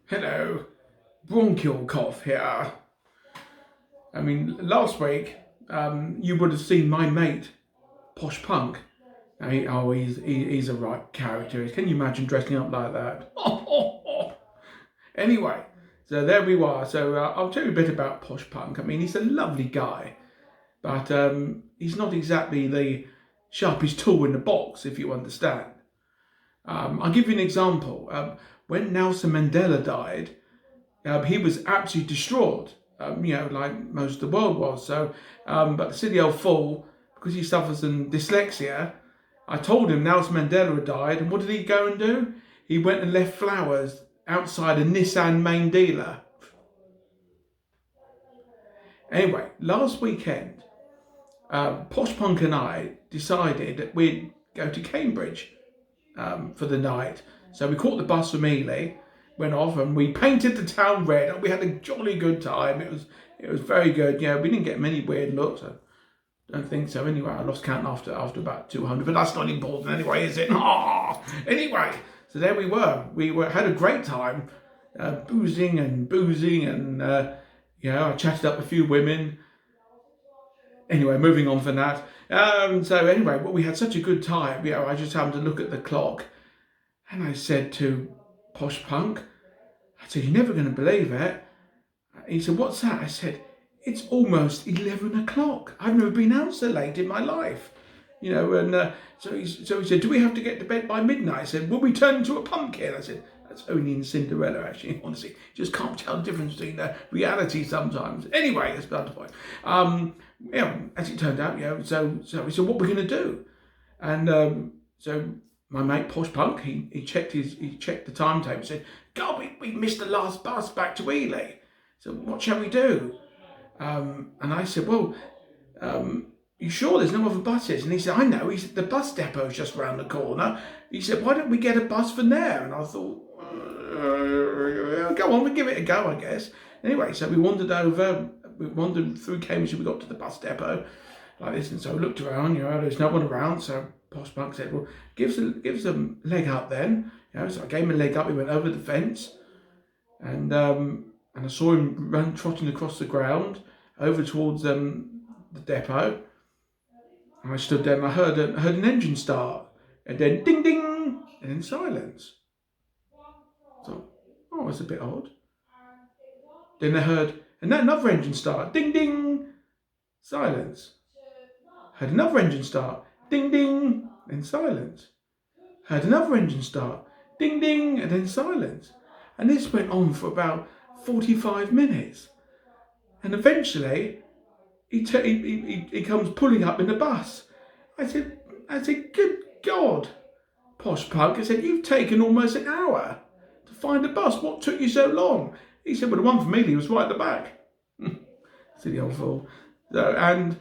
Hello, Bronchial Cough here. I mean, last week you would have seen my mate, Posh Punk. He's a right character. Can you imagine dressing up like that? Anyway, so there we are. So I'll tell you a bit about Posh Punk. I mean, he's a lovely guy, but he's not exactly the sharpest tool in the box, if you understand. I'll give you an example. When Nelson Mandela died, he was absolutely distraught, like most of the world was. So, but the silly old fool, because he suffers from dyslexia, I told him Nelson Mandela had died, and what did he go and do? He went and left flowers outside a Nissan main dealer. Anyway, last weekend, Posh Punk and I decided that we'd go to Cambridge for the night. So we caught the bus from Ely, went off, and we painted the town red. We had a jolly good time. It was very good. Yeah, we didn't get many weird looks. I don't think so. Anyway, I lost count after about 200, but that's not important anyway, is it? Anyway, so there we were. Had a great time, boozing, and I chatted up a few women. Anyway, moving on from that. So anyway, we had such a good time. I just happened to look at the clock, and I said to Posh Punk, I said, "You're never going to believe it." He said, "What's that?" I said, "It's almost 11 o'clock. I've never been out so late in my life." And so he said, "Do we have to get to bed by midnight?" I said, "Will we turn into a pumpkin?" I said, "That's only in Cinderella, actually, honestly. Just can't tell the difference between reality sometimes." Anyway, that's not the point. As it turned out, so we said, "What are we going to do?" And so my mate Posh Punk, he checked the timetable, said, "God, we missed the last bus back to Ely. So what shall we do?" And I said, "Well, you sure there's no other buses?" And he said, "I know." He said, "The bus depot's just round the corner." He said, "Why don't we get a bus from there?" And I thought, go on, we'll give it a go, I guess. Anyway, so we wandered through Cambridge, and we got to the bus depot like this, and so we looked around, there's no one around. So Posh Punk said, "Well, give us a leg up then." So I gave him a leg up. He went over the fence, and I saw him trotting across the ground over towards the depot. And I stood there, and I heard an engine start, and then ding ding, and then silence. So, it's a bit odd. Then I heard another engine start, ding ding, silence. Heard another engine start, ding ding, then silence. Heard another engine start, ding ding, and then silence. And this went on for about 45 minutes. And eventually, he comes pulling up in the bus. I said, "Good God, Posh Punk." I said, "You've taken almost an hour to find a bus. What took you so long?" He said, "Well, the one from Ely was right at the back." Silly old fool. So, and